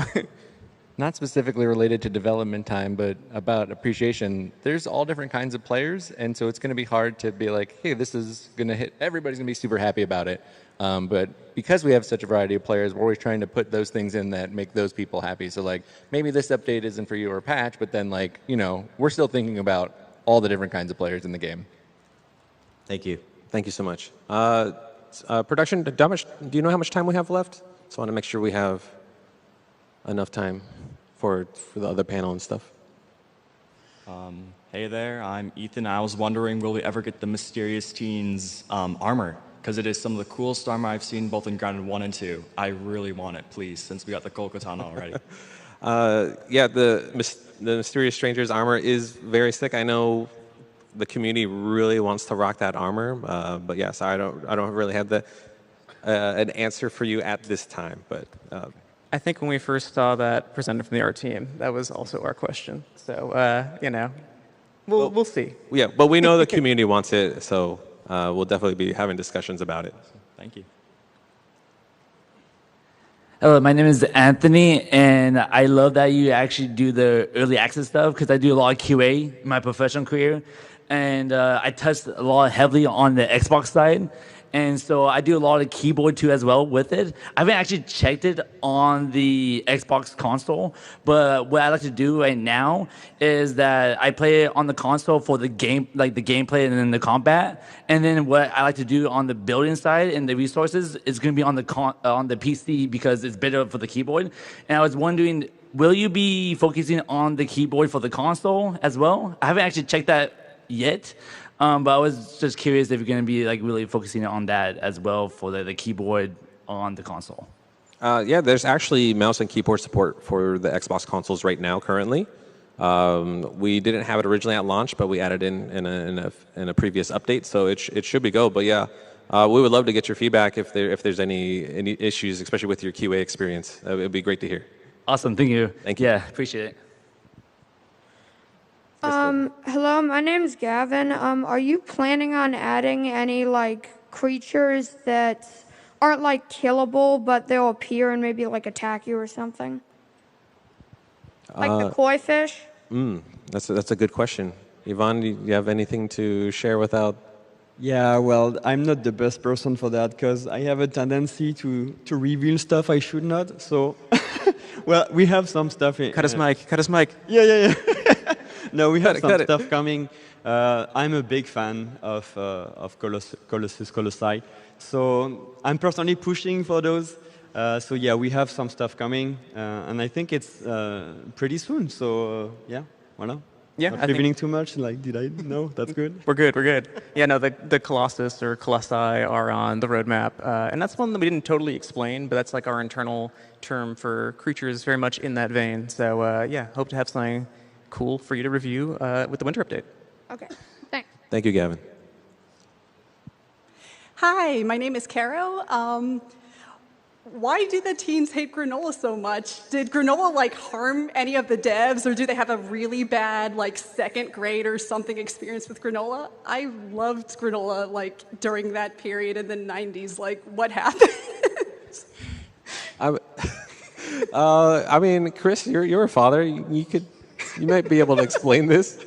Not specifically related to development time, but about appreciation. There's all different kinds of players, and so it's going to be hard to be like, hey, this is going to hit, everybody's going to be super happy about it. But because we have such a variety of players, we're always trying to put those things in that make those people happy. So like, maybe this update isn't for you or a patch, but then like, you know, we're still thinking about all the different kinds of players in the game. Thank you. Thank you so much. Production, do you know how much time we have left? So I want to make sure we have enough time for the other panel and stuff. Hey there, I'm Ethan. I was wondering, will we ever get the Mysterious Teens armor? Because it is some of the coolest armor I've seen both in Grounded 1 and 2. I really want it, please, since we got the Gold Katana already. Yeah, the Mysterious Strangers armor is very sick. I know the community really wants to rock that armor, but yes, I don't really have an answer for you at this time. But I think when we first saw that presented from the art team, that was also our question. So you know, we'll see. Yeah, but we know the community wants it, so we'll definitely be having discussions about it. Thank you. Hello, my name is Anthony, and I love that you actually do the early access stuff because I do a lot of QA in my professional career. And I touched a lot heavily on the Xbox side. And so I do a lot of keyboard too as well with it. I haven't actually checked it on the Xbox console, but what I like to do right now is that I play it on the console for the game, like the gameplay and then the combat. And then what I like to do on the building side and the resources is going to be on the PC because it's better for the keyboard. And I was wondering, will you be focusing on the keyboard for the console as well? I haven't actually checked that yet, but I was just curious if you're going to be like really focusing on that as well for the keyboard on the console. Yeah, there's actually mouse and keyboard support for the Xbox consoles right now currently. We didn't have it originally at launch, but we added in a previous update, so it should be go. But yeah, we would love to get your feedback if there's any issues, especially with your QA experience. It would be great to hear. Awesome, thank you. Thank you. Yeah, appreciate it. Hello, my name's Gavin. Are you planning on adding any like creatures that aren't like killable, but they'll appear and maybe like attack you or something? Like the koi fish? That's a good question. Yvan, do you have anything to share without? Yeah, well, I'm not the best person for that because I have a tendency to reveal stuff I should not. So, well, we have some stuff. Cut his mic. Cut his mic. Yeah. No, we have some stuff coming. I'm a big fan of Colossus Colossi, so I'm personally pushing for those. So yeah, we have some stuff coming, and I think it's pretty soon. So yeah, voilà. Yeah, Not I think revealing too much. Like, did I? No, that's good. we're good. We're good. Yeah, no, the Colossus or Colossi are on the roadmap, and that's one that we didn't totally explain, but that's like our internal term for creatures, very much in that vein. So yeah, hope to have something cool for you to review with the winter update. Okay, thanks. Thank you, Gavin. Hi, my name is Caro. Why do the teens hate granola so much? Did granola like harm any of the devs, or do they have a really bad like second grade or something experience with granola? I loved granola like during that period in the 90s. Like, what happened? I mean, Chris, you're a father. You might be able to explain this.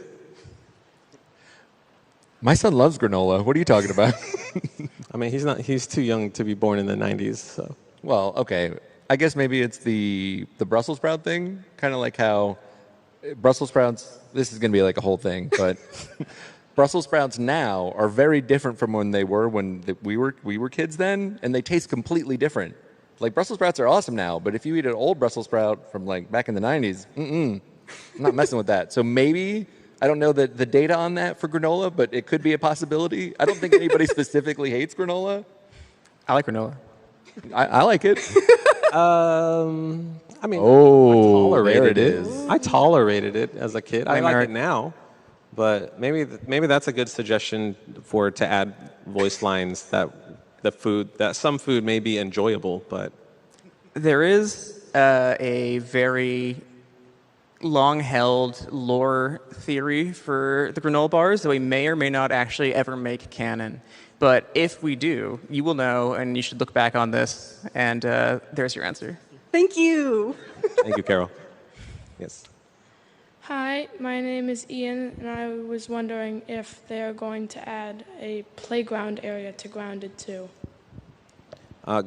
My son loves granola. What are you talking about? I mean, he's too young to be born in the 90s, so. Well, okay. I guess maybe it's the Brussels sprout thing, kind of like how Brussels sprouts, this is going to be like a whole thing, but Brussels sprouts now are very different from when they were when we were kids then, and they taste completely different. Like Brussels sprouts are awesome now, but if you eat an old Brussels sprout from like back in the 90s, I'm not messing with that. So maybe, I don't know the data on that for granola, but it could be a possibility. I don't think anybody specifically hates granola. I like granola. I like it. I mean, I tolerated it as a kid. I like it now, but maybe that's a good suggestion to add voice lines that some food may be enjoyable, but there is a very long-held lore theory for the granola bars that we may or may not actually ever make canon. But if we do, you will know, and you should look back on this, and there's your answer. Thank you. Thank you, Carol. Yes. Hi, my name is Ian, and I was wondering if they're going to add a playground area to Grounded 2.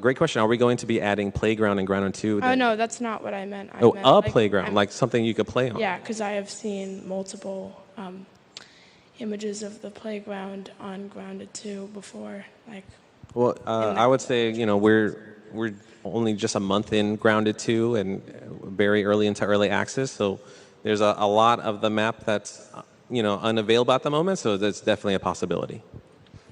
Great question. Are we going to be adding playground in Grounded 2? Oh, no, that's not what I meant. I meant, a playground, like something you could play on. Yeah, because I have seen multiple images of the playground on Grounded 2 before. Well, I would say, we're only just a month in Grounded 2 and very early into early access, so there's a lot of the map that's unavailable at the moment, so that's definitely a possibility.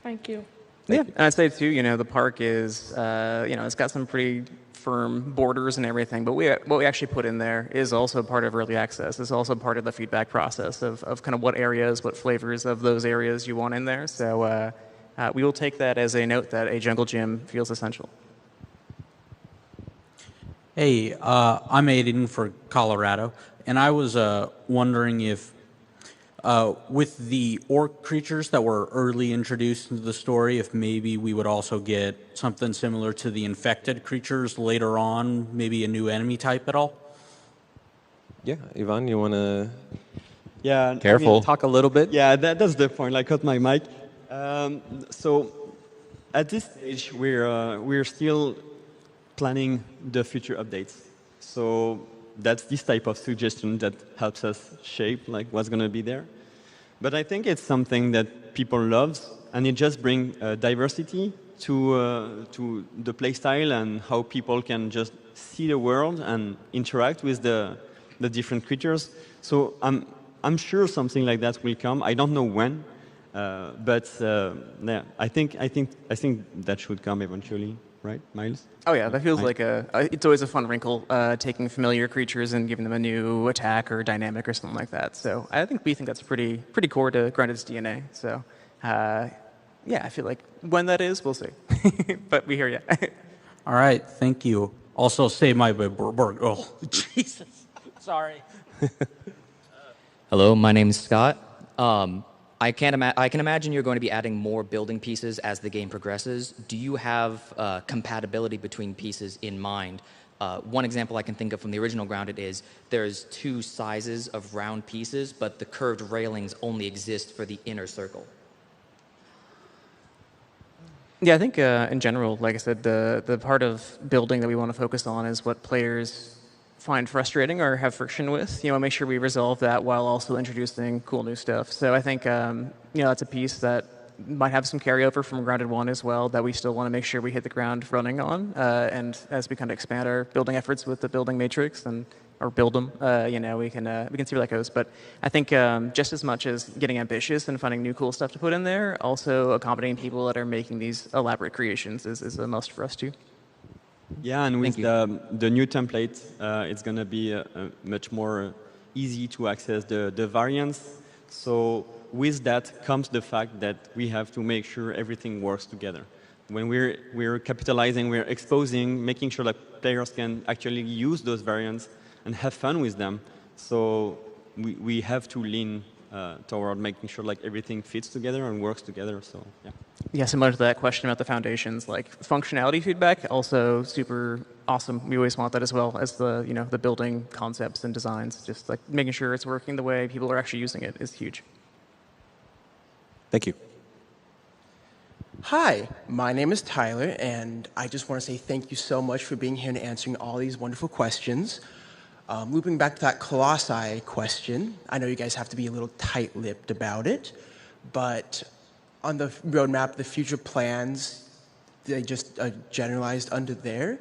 Thank you. Yeah, and I'd say too, the park is, it's got some pretty firm borders and everything, but what we actually put in there is also part of early access. It's also part of the feedback process of kind of what areas, what flavors of those areas you want in there. So we will take that as a note that a jungle gym feels essential. Hey, I'm Aiden for Colorado, and I was wondering if with the orc creatures that were early introduced into the story, if maybe we would also get something similar to the infected creatures later on, maybe a new enemy type at all? Yeah, Yvan, you want to Careful. talk a little bit? Yeah, that's the point. I cut my mic. So at this stage, we're still planning the future updates. So that's this type of suggestion that helps us shape what's going to be there. But I think it's something that people love, and it just brings diversity to the playstyle and how people can just see the world and interact with the different creatures. So I'm sure something like that will come. I don't know when, but yeah, I think that should come eventually. Right, Miles? Oh yeah, that feels like it's always a fun wrinkle, taking familiar creatures and giving them a new attack or dynamic or something like that. So we think that's pretty core to Grounded's DNA. So yeah, I feel like when that is, we'll see. But we hear you. All right, thank you. Also, say my oh, Jesus, sorry. Hello, my name is Scott. I can imagine you're going to be adding more building pieces as the game progresses. Do you have compatibility between pieces in mind? One example I can think of from the original Grounded is there's two sizes of round pieces, but the curved railings only exist for the inner circle. Yeah, I think in general, like I said, the part of building that we want to focus on is what players find frustrating or have friction with. Make sure we resolve that while also introducing cool new stuff. So I think that's a piece that might have some carryover from Grounded 1 as well that we still want to make sure we hit the ground running on. And as we kind of expand our building efforts with the building matrix and build them. We can see where that goes. But I think just as much as getting ambitious and finding new cool stuff to put in there, also accommodating people that are making these elaborate creations is a must for us too. Yeah, and with the new template, it's going to be much more easy to access the variants. So with that comes the fact that we have to make sure everything works together. When we're capitalizing, we're exposing, making sure that players can actually use those variants and have fun with them. So we have to lean toward making sure like everything fits together and works together. So yeah. Yeah, similar to that question about the foundations, like functionality feedback, also super awesome. We always want that as well as the building concepts and designs. Just like making sure it's working the way people are actually using it is huge. Thank you. Hi, my name is Tyler, and I just want to say thank you so much for being here and answering all these wonderful questions. Looping back to that Colossi question, I know you guys have to be a little tight-lipped about it, but on the roadmap, the future plans, they just generalized under there.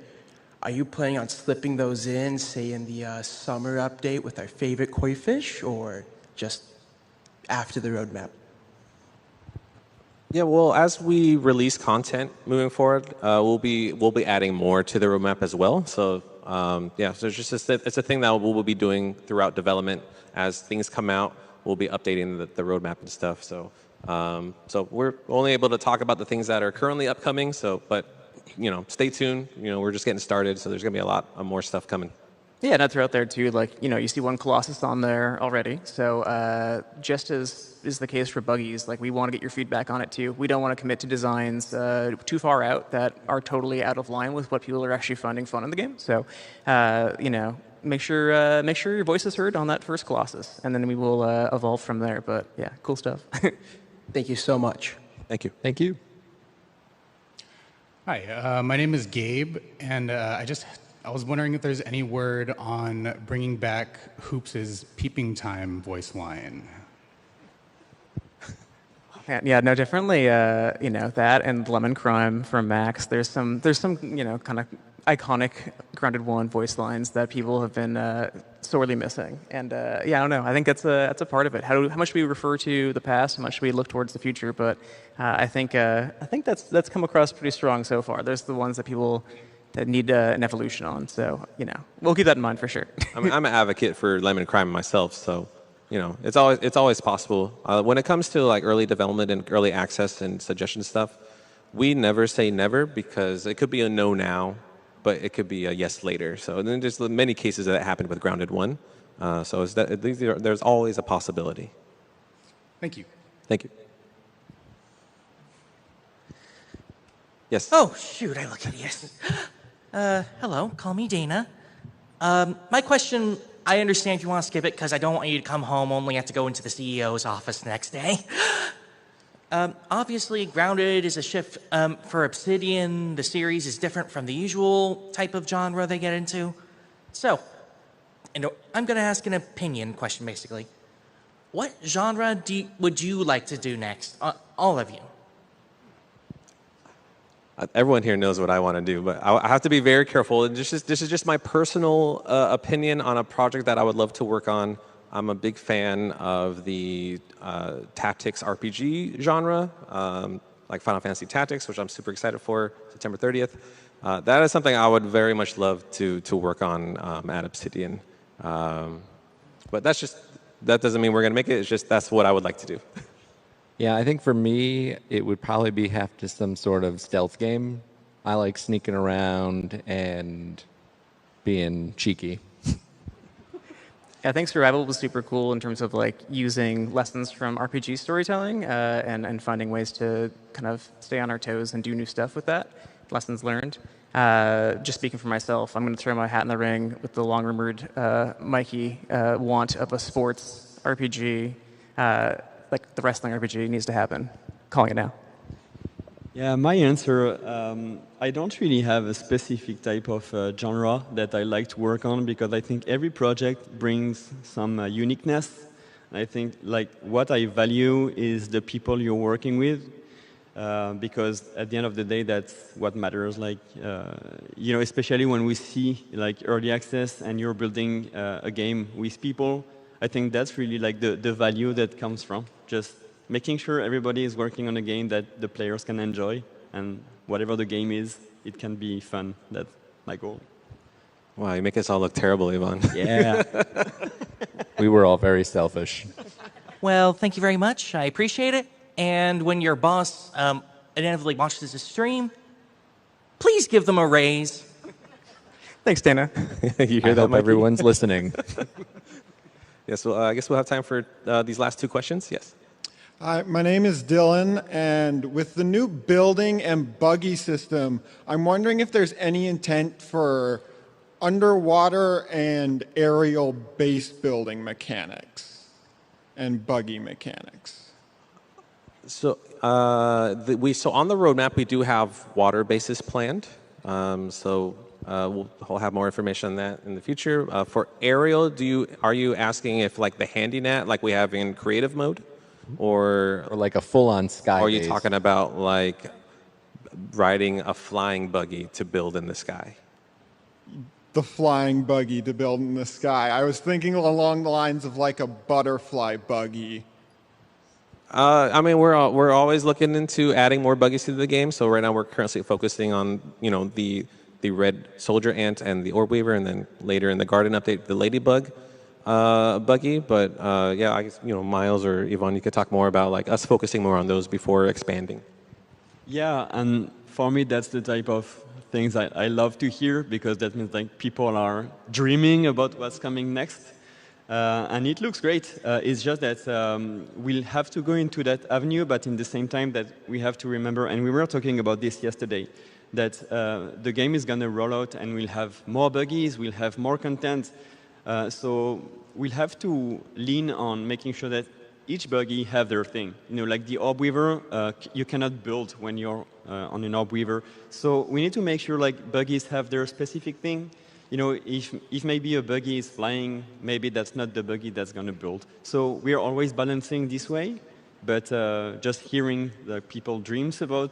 Are you planning on slipping those in, say in the summer update with our favorite koi fish, or just after the roadmap? Yeah, well, as we release content moving forward, we'll be adding more to the roadmap as well. So yeah, so it's a thing that we'll be doing throughout development. As things come out, we'll be updating the roadmap and stuff. So so we're only able to talk about the things that are currently upcoming. So, but stay tuned. We're just getting started, so there's gonna be a lot of more stuff coming. Yeah, and throughout there too, like, you see one Colossus on there already. So just as is the case for buggies, like we want to get your feedback on it too. We don't want to commit to designs too far out that are totally out of line with what people are actually finding fun in the game. So, make sure your voice is heard on that first Colossus, and then we will evolve from there. But yeah, cool stuff. Thank you so much. Thank you. Thank you. Hi, my name is Gabe, and I was wondering if there's any word on bringing back Hoops' peeping time voice line. Yeah, no, definitely. That and Lemon Crime from Max. There's some kind of iconic Grounded 1 voice lines that people have been sorely missing. And yeah, I don't know. I think that's a part of it. How much do we refer to the past? How much do we look towards the future? But I think that's come across pretty strong so far. There's the ones that people that need an evolution on. So we'll keep that in mind for sure. I mean, I'm an advocate for Lemon Crime myself, so it's always possible. When it comes to like early development and early access and suggestion stuff, we never say never, because it could be a no now, but it could be a yes later. So then there's many cases that happened with Grounded 1. So there's always a possibility. Thank you. Thank you. Yes. Oh, shoot, I look hideous. Hello, call me Dana. My question, I understand if you want to skip it because I don't want you to come home only have to go into the CEO's office the next day. Obviously, Grounded is a shift for Obsidian. The series is different from the usual type of genre they get into. So, I'm going to ask an opinion question, basically. What genre would you like to do next? All of you. Everyone here knows what I want to do, but I have to be very careful. And this is just my personal opinion on a project that I would love to work on. I'm a big fan of the tactics RPG genre, like Final Fantasy Tactics, which I'm super excited for, September 30th. That is something I would very much love to work on at Obsidian. But that doesn't mean we're going to make it. It's just that's what I would like to do. Yeah, I think for me, it would probably have to some sort of stealth game. I like sneaking around and being cheeky. I think survival was super cool in terms of like using lessons from RPG storytelling and finding ways to kind of stay on our toes and do new stuff with that. Lessons learned. Just speaking for myself, I'm going to throw my hat in the ring with the long-rumored Mikey want of a sports RPG. Like the wrestling RPG needs to happen. Calling it now. Yeah, my answer, I don't really have a specific type of genre that I like to work on, because I think every project brings some uniqueness. I think like what I value is the people you're working with. because at the end of the day, that's what matters. Like, you know, especially when we see like early access and you're building a game with people, I think that's really like the value that comes from just making sure everybody is working on a game that the players can enjoy, and whatever the game is, it can be fun. That's my goal. Wow, you make us all look terrible, Yvan. Yeah. We were all very selfish. Well, thank you very much. I appreciate it. And when your boss inevitably watches this stream, please give them a raise. Thanks, Dana. You hear I that, hope Mikey? everyone's listening. Yes, well, I guess we'll have time for these last 2 questions. Yes. Hi, my name is Dylan, and with the new building and buggy system, I'm wondering if there's any intent for underwater and aerial base building mechanics and buggy mechanics. So so on the roadmap we do have water bases planned. We'll have more information on that in the future. For aerial, are you asking if like the HandyNet, like we have in creative mode, or like a full-on sky? Or are you base? talking about like riding a flying buggy to build in the sky? The flying buggy to build in the sky. I was thinking along the lines of like a butterfly buggy. I mean, we're always looking into adding more buggies to the game. So right now we're currently focusing on the red soldier ant and the orb weaver, and then later in the garden update the ladybug buggy. But yeah, I guess Miles or Yvonne, you could talk more about like us focusing more on those before expanding. Yeah, and for me that's the type of things I love to hear, because that means like people are dreaming about what's coming next. And it looks great. It's just that we'll have to go into that avenue, but in the same time that we have to remember, and we were talking about this yesterday, that the game is going to roll out and we'll have more buggies, we'll have more content. So we'll have to lean on making sure that each buggy have their thing. Like the orb weaver, you cannot build when you're on an orb weaver. So we need to make sure like buggies have their specific thing. If maybe a buggy is flying, maybe that's not the buggy that's going to build. So we're always balancing this way, but just hearing the people dreams about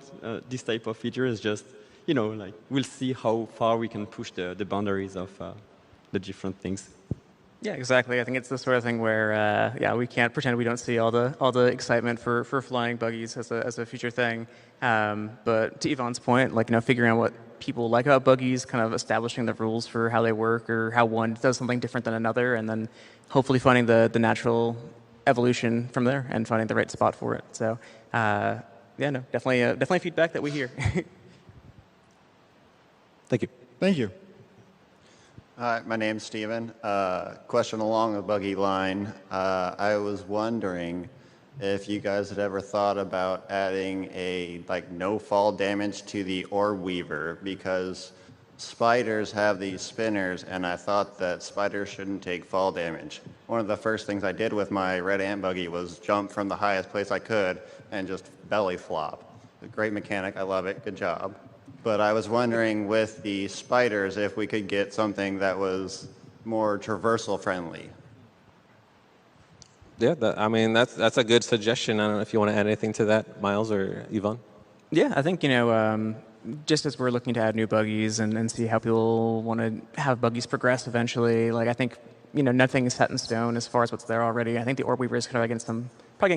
this type of feature is just, like we'll see how far we can push the boundaries of the different things. Yeah, exactly. I think it's the sort of thing where, we can't pretend we don't see all the excitement for flying buggies as a future thing. But to Yvonne's point, like figuring out what people like about buggies, kind of establishing the rules for how they work or how one does something different than another, and then hopefully finding the natural evolution from there and finding the right spot for it. So, definitely feedback that we hear. Thank you. Thank you. Hi, my name's Steven. Question along the buggy line. I was wondering if you guys had ever thought about adding a no fall damage to the orb weaver, because spiders have these spinners, and I thought that spiders shouldn't take fall damage. One of the first things I did with my red ant buggy was jump from the highest place I could and just belly flop. A great mechanic, I love it, good job. But I was wondering with the spiders if we could get something that was more traversal friendly. Yeah, that's a good suggestion. I don't know if you want to add anything to that, Miles or Yvonne. Yeah, I think just as we're looking to add new buggies and see how people want to have buggies progress eventually, like I think nothing is set in stone as far as what's there already. I think the orb weaver is probably getting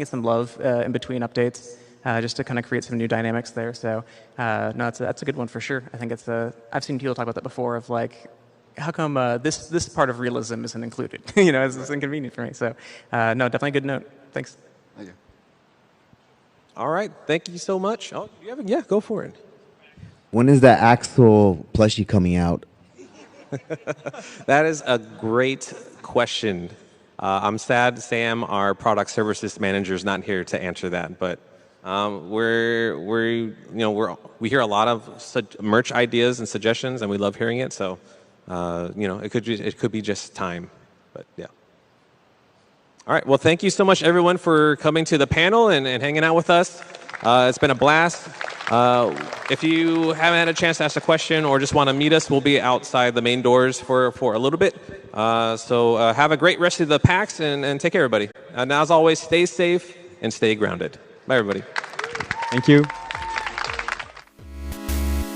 some love in between updates. Just to kind of create some new dynamics there. So, no, that's a good one for sure. I think I've seen people talk about that before of like, how come this part of realism isn't included? It's inconvenient for me. So, no, definitely a good note. Thanks. Thank you. All right, thank you so much. Oh, yeah, go for it. When is that Axel plushie coming out? That is a great question. I'm sad Sam, our product services manager, is not here to answer that, but. We hear a lot of merch ideas and suggestions, and we love hearing it. So, it could be just time, but yeah. All right. Well, thank you so much, everyone, for coming to the panel and hanging out with us. It's been a blast. If you haven't had a chance to ask a question or just want to meet us, we'll be outside the main doors for a little bit. So have a great rest of the PAX and take care, everybody. And as always, stay safe and stay grounded. Bye, everybody. Thank you.